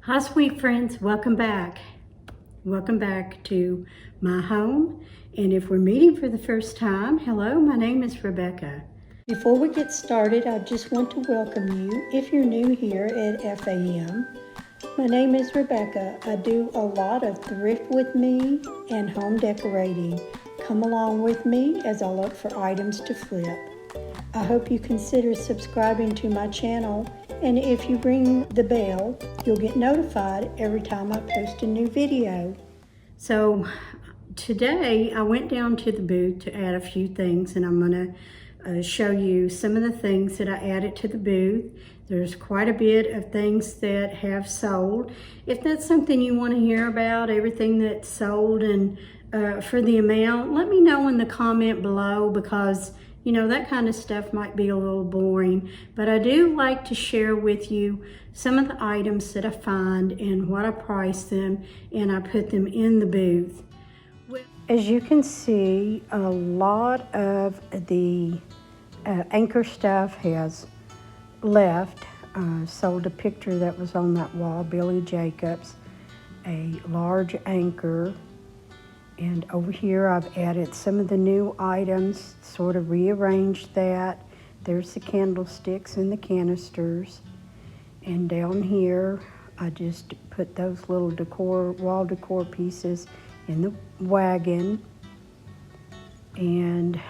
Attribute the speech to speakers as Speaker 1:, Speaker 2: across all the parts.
Speaker 1: Hi sweet friends, welcome back. Welcome back to my home. And if we're meeting for the first time, hello, my name is Rebecca. Before we get started, I just want to welcome you if you're new here at FAM. My name is Rebecca. I do a lot of thrift with me and home decorating. Come along with me as I look for items to flip. I hope you consider subscribing to my channel, and if you ring the bell, you'll get notified every time I post a new video. So today I went down to the booth to add a few things, and I'm going to show you some of the things that I added to the booth. There's quite a bit of things that have sold. If that's something you want to hear about, everything that's sold and for the amount, let me know in the comment below, because you know, that kind of stuff might be a little boring, but I do like to share with you some of the items that I find and what I price them, and I put them in the booth. As you can see, a lot of the anchor stuff has left. Sold a picture that was on that wall, Billy Jacobs, a large anchor. And over here I've added some of the new items, sort of rearranged that. There's the candlesticks and the canisters. And down here I just put those little decor, wall decor pieces in the wagon. And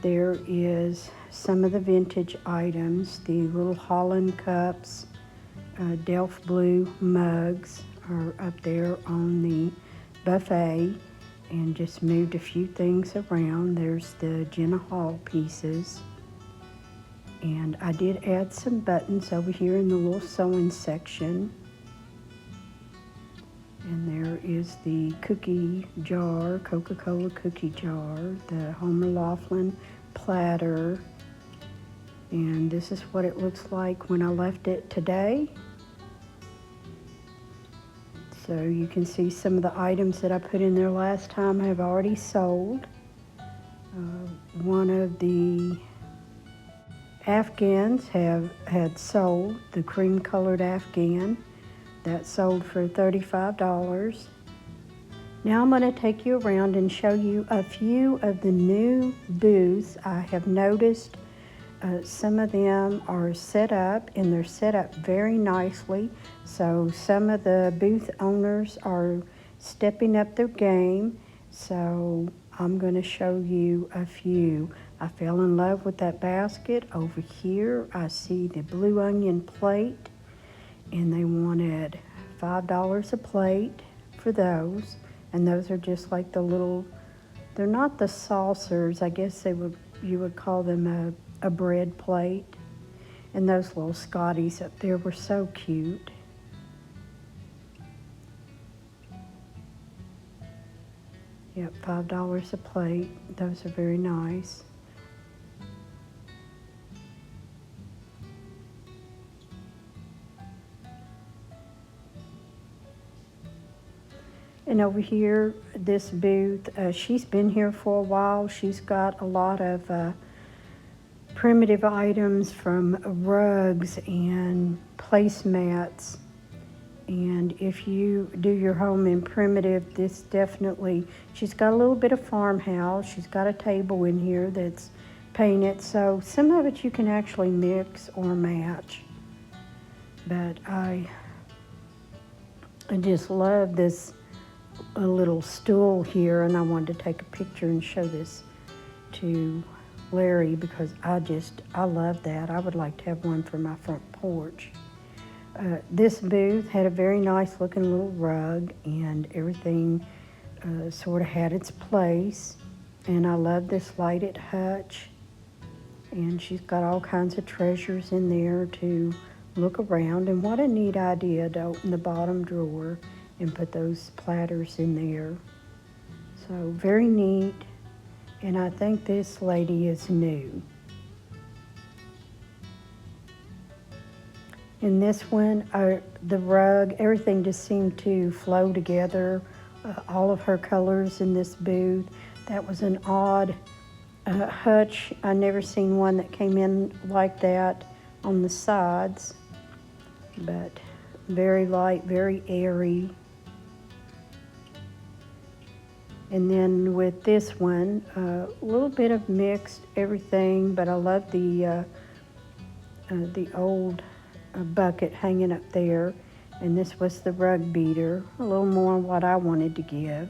Speaker 1: there is some of the vintage items, the little Holland cups, Delft blue mugs are up there on the buffet, and just moved a few things around. There's the Jenna Hall pieces, and I did add some buttons over here in the little sewing section. And there is the cookie jar, Coca-Cola cookie jar, the Homer Laughlin platter, and this is what it looks like when I left it today. So you can see some of the items that I put in there last time have already sold. One of the Afghans had sold, the cream colored Afghan. That sold for $35. Now I'm going to take you around and show you a few of the new booths. I have noticed some of them are set up, and they're set up very nicely. So some of the booth owners are stepping up their game. So I'm going to show you a few. I fell in love with that basket. Over here I see the blue onion plate, and they wanted $5 a plate for those. And those are just like the little, they're not the saucers, I guess you would call them a bread plate. And those little Scotties up there were so cute. Yep, $5 a plate. Those are very nice. And over here, this booth, she's been here for a while. She's got a lot of primitive items, from rugs and placemats. And if you do your home in primitive, this definitely, she's got a little bit of farmhouse. She's got a table in here that's painted, so some of it you can actually mix or match. But I just love this little stool here, and I wanted to take a picture and show this to Larry, because I love that. I would like to have one for my front porch. This booth had a very nice looking little rug, and everything sort of had its place. And I love this lighted hutch, and she's got all kinds of treasures in there to look around. And what a neat idea to open the bottom drawer and put those platters in there. So very neat. And I think this lady is new. In this one, the rug, everything just seemed to flow together. All of her colors in this booth. That was an odd hutch. I never seen one that came in like that on the sides. But very light, very airy. And then with this one, a little bit of mixed everything, but I love the old bucket hanging up there. And this was the rug beater, a little more what I wanted to give.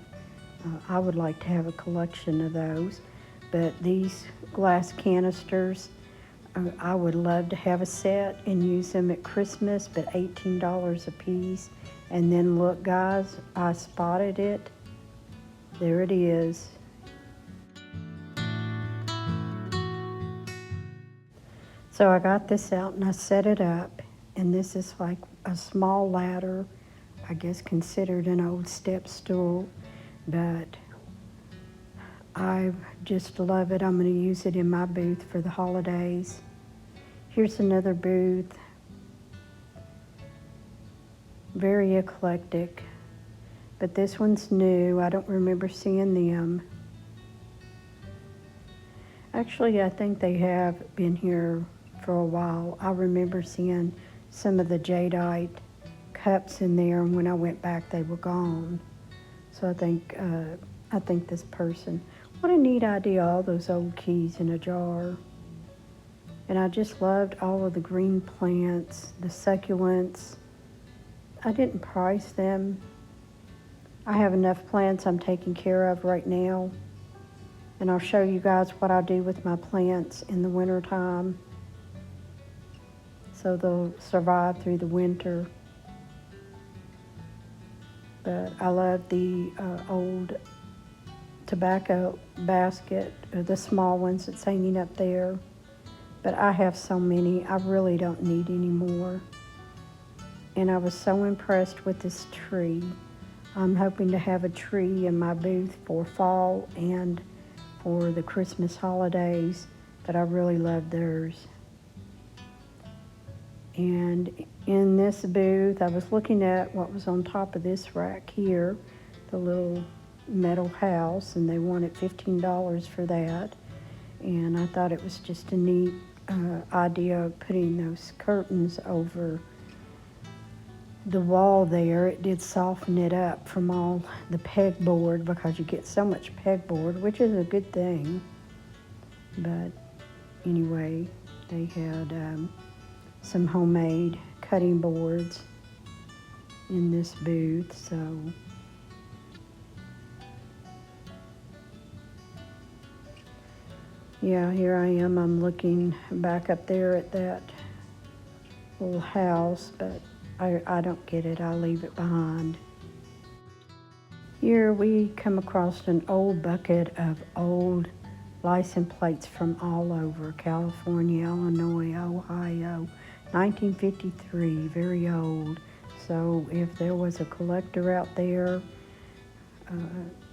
Speaker 1: I would like to have a collection of those. But these glass canisters, I would love to have a set and use them at Christmas, but $18 a piece. And then look guys, I spotted it. There it is. So I got this out and I set it up, and this is like a small ladder, I guess considered an old step stool, but I just love it. I'm going to use it in my booth for the holidays. Here's another booth. Very eclectic, but this one's new. I don't remember seeing them. Actually, I think they have been here for a while. I remember seeing some of the jadeite cups in there, and when I went back, they were gone. So I think this person, what a neat idea, all those old keys in a jar. And I just loved all of the green plants, the succulents. I didn't price them. I have enough plants I'm taking care of right now. And I'll show you guys what I do with my plants in the winter time, so they'll survive through the winter. But I love the old tobacco basket, or the small ones that's hanging up there. But I have so many, I really don't need any more. And I was so impressed with this tree. I'm hoping to have a tree in my booth for fall and for the Christmas holidays, but I really love theirs. And in this booth, I was looking at what was on top of this rack here, the little metal house, and they wanted $15 for that. And I thought it was just a neat idea of putting those curtains over the wall there. It did soften it up from all the pegboard, because you get so much pegboard, which is a good thing. But anyway, they had some homemade cutting boards in this booth, so yeah, here I am. I'm looking back up there at that little house, but I don't get it. I'll leave it behind. Here we come across an old bucket of old license plates from all over California, Illinois, Ohio, 1953, very old. So if there was a collector out there,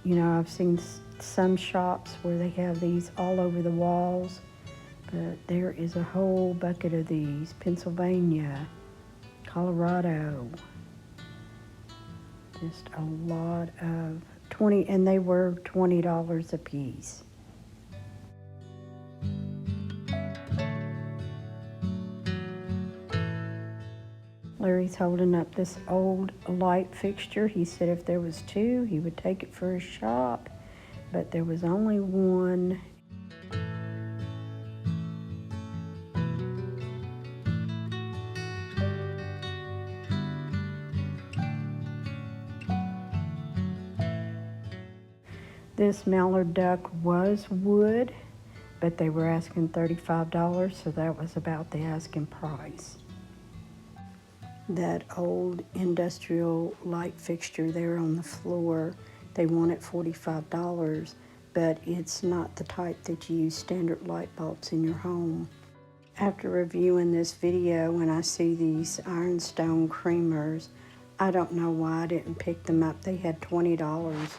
Speaker 1: you know, I've seen some shops where they have these all over the walls, but there is a whole bucket of these. Pennsylvania, Colorado, just a lot of 20, and they were $20 a piece. Larry's holding up this old light fixture. He said if there was two, he would take it for his shop, but there was only one. This mallard duck was wood, but they were asking $35, so that was about the asking price. That old industrial light fixture there on the floor, they wanted $45, but it's not the type that you use standard light bulbs in your home. After reviewing this video, when I see these ironstone creamers, I don't know why I didn't pick them up. They had $20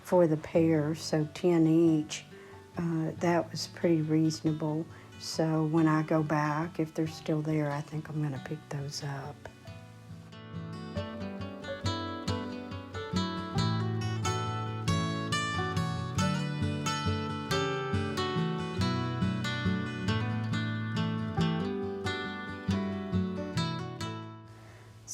Speaker 1: for the pair, so 10 each. That was pretty reasonable. So when I go back, if they're still there, I think I'm gonna pick those up.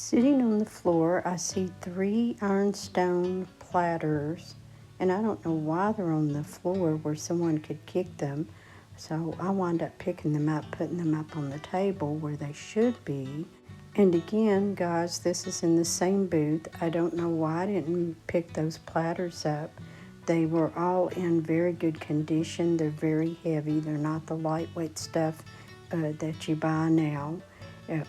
Speaker 1: Sitting on the floor, I see 3 ironstone platters, and I don't know why they're on the floor where someone could kick them. So I wound up picking them up, putting them up on the table where they should be. And again, guys, this is in the same booth. I don't know why I didn't pick those platters up. They were all in very good condition. They're very heavy. They're not the lightweight stuff that you buy now.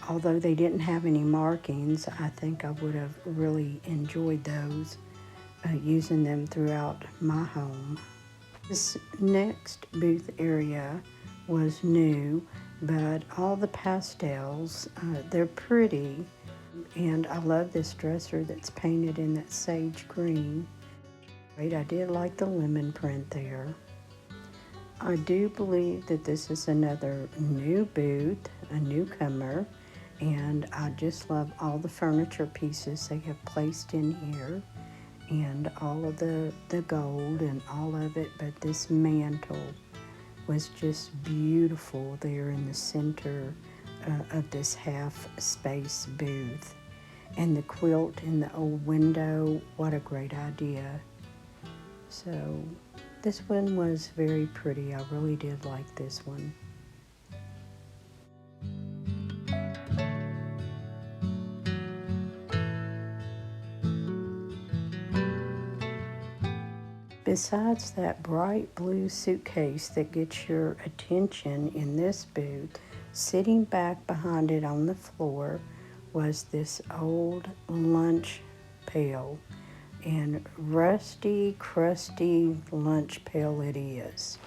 Speaker 1: Although they didn't have any markings, I think I would have really enjoyed those, using them throughout my home. This next booth area was new, but all the pastels, they're pretty. And I love this dresser that's painted in that sage green. I did like the lemon print there. I do believe that this is another new booth, a newcomer, and I just love all the furniture pieces they have placed in here, and all of the gold and all of it, but this mantle was just beautiful there in the center of this half space booth. And the quilt in the old window, what a great idea. So this one was very pretty. I really did like this one. Besides that bright blue suitcase that gets your attention in this booth, sitting back behind it on the floor was this old lunch pail. And rusty, crusty lunch pail it is.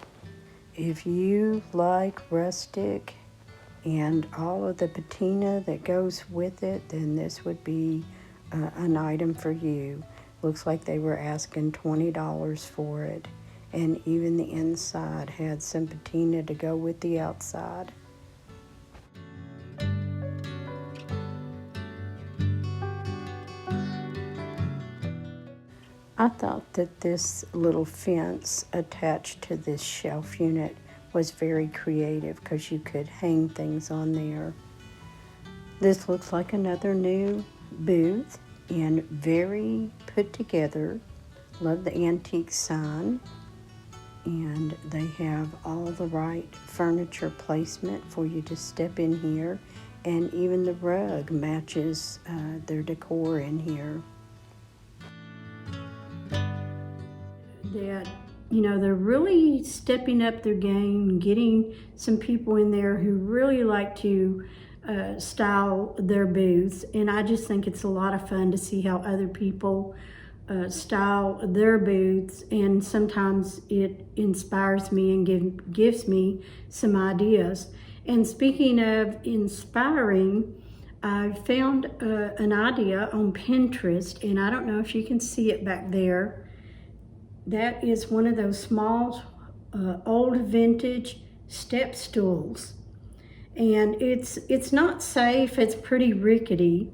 Speaker 1: If you like rustic and all of the patina that goes with it, then this would be an item for you. Looks like they were asking $20 for it, and even the inside had some patina to go with the outside. I thought that this little fence attached to this shelf unit was very creative because you could hang things on there. This looks like another new booth and very put together. Love the antique sign, and they have all the right furniture placement for you to step in here, and even the rug matches their decor in here. That, you know, they're really stepping up their game, getting some people in there who really like to style their booths, and I just think it's a lot of fun to see how other people style their booths, and sometimes it inspires me and gives me some ideas. And speaking of inspiring, I found an idea on Pinterest, and I don't know if you can see it back there. That is one of those small old vintage step stools. And it's not safe, it's pretty rickety,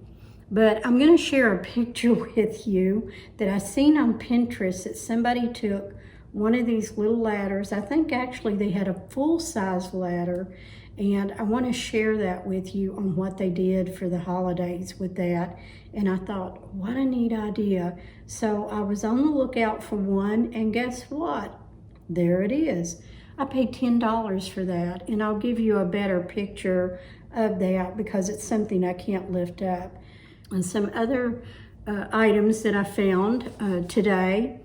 Speaker 1: but I'm going to share a picture with you that I seen on Pinterest that somebody took one of these little ladders. I think actually they had a full-size ladder, and I want to share that with you on what they did for the holidays with that. And I thought, what a neat idea. So I was on the lookout for one, and guess what? There it is. I paid $10 for that, and I'll give you a better picture of that because it's something I can't lift up. And some other items that I found today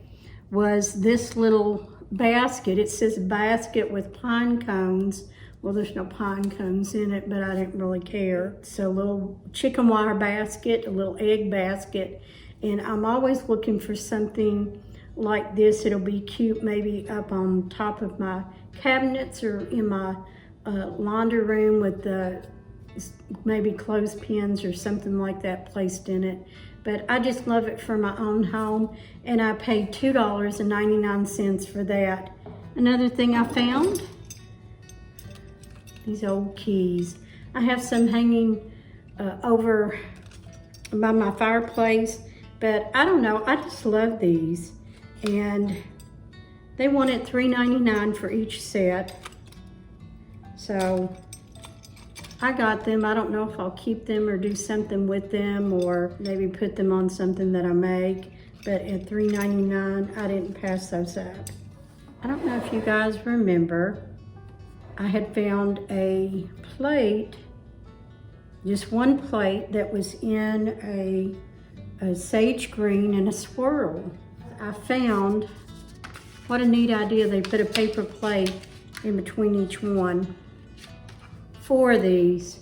Speaker 1: was this little basket. It says basket with pine cones. Well, there's no pine cones in it, but I didn't really care. So a little chicken wire basket, a little egg basket, and I'm always looking for something like this. It'll be cute maybe up on top of my cabinets or in my laundry room with the maybe clothespins or something like that placed in it. But I just love it for my own home, and I paid $2.99 for that. Another thing I found, these old keys. I have some hanging over by my fireplace, but I don't know, I just love these. And they wanted $3.99 for each set. So I got them. I don't know if I'll keep them or do something with them or maybe put them on something that I make. But at $3.99, I didn't pass those up. I don't know if you guys remember, I had found a plate, just one plate that was in a sage green and a swirl. I found, what a neat idea, they put a paper plate in between each one. 4 of these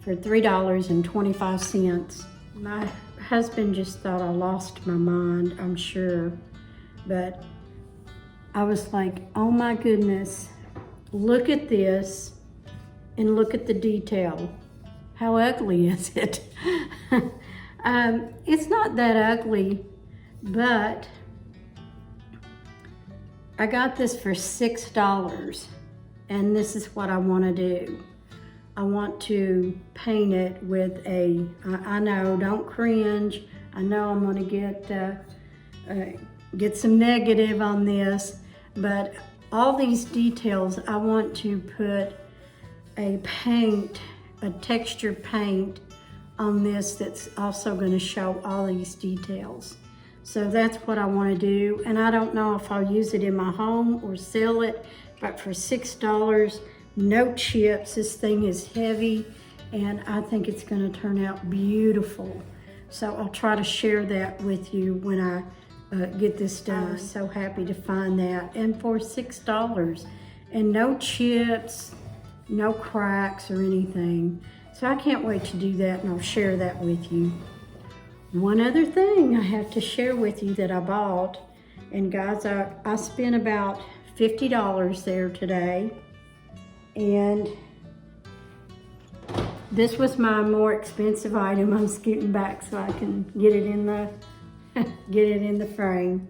Speaker 1: for $3.25. My husband just thought I lost my mind, I'm sure. But I was like, oh my goodness, look at this and look at the detail. How ugly is it? It's not that ugly, but I got this for $6, and this is what I want to do. I want to paint it with I know, don't cringe. I know I'm going to get some negative on this, but all these details, I want to put a texture paint on this that's also going to show all these details. So that's what I want to do, and I don't know if I'll use it in my home or sell it, but for $6, no chips. This thing is heavy, and I think it's going to turn out beautiful. So I'll try to share that with you when I get this done. I'm so happy to find that, and for $6, and no chips, no cracks or anything. So I can't wait to do that, and I'll share that with you. One other thing I have to share with you that I bought, and guys, I spent about $50 there today, and this was my more expensive item. I'm scooting back so I can get it in the frame.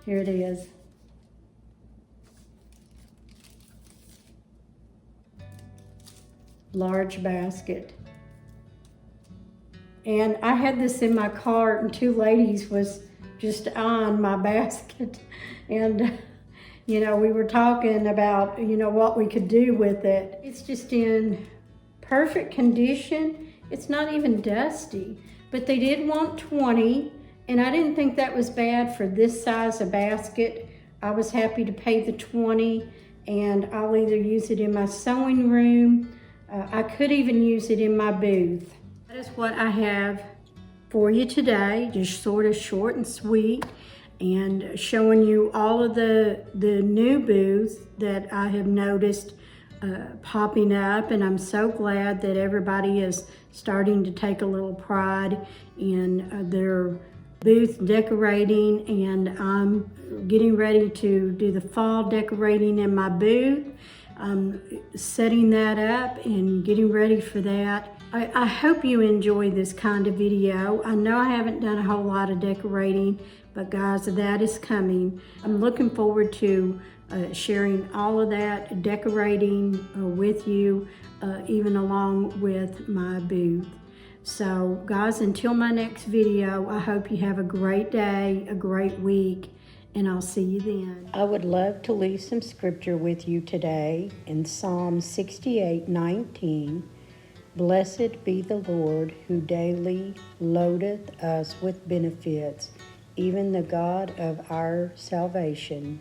Speaker 1: Here it is. Large basket. And I had this in my cart, and 2 ladies was just on my basket, and you know, we were talking about, you know, what we could do with it. It's just in perfect condition. It's not even dusty, but they did want 20, and I didn't think that was bad for this size of basket. I was happy to pay the 20, and I'll either use it in my sewing room. I could even use it in my booth. That is what I have for you today, just sort of short and sweet, and showing you all of the new booths that I have noticed popping up, and I'm so glad that everybody is starting to take a little pride in their booth decorating, and I'm getting ready to do the fall decorating in my booth. I'm setting that up and getting ready for that. I hope you enjoy this kind of video. I know I haven't done a whole lot of decorating, but guys, that is coming. I'm looking forward to sharing all of that decorating with you, even along with my booth. So guys, until my next video, I hope you have a great day, a great week, and I'll see you then. I would love to leave some scripture with you today in Psalm 68:19. Blessed be the Lord who daily loadeth us with benefits, even the God of our salvation.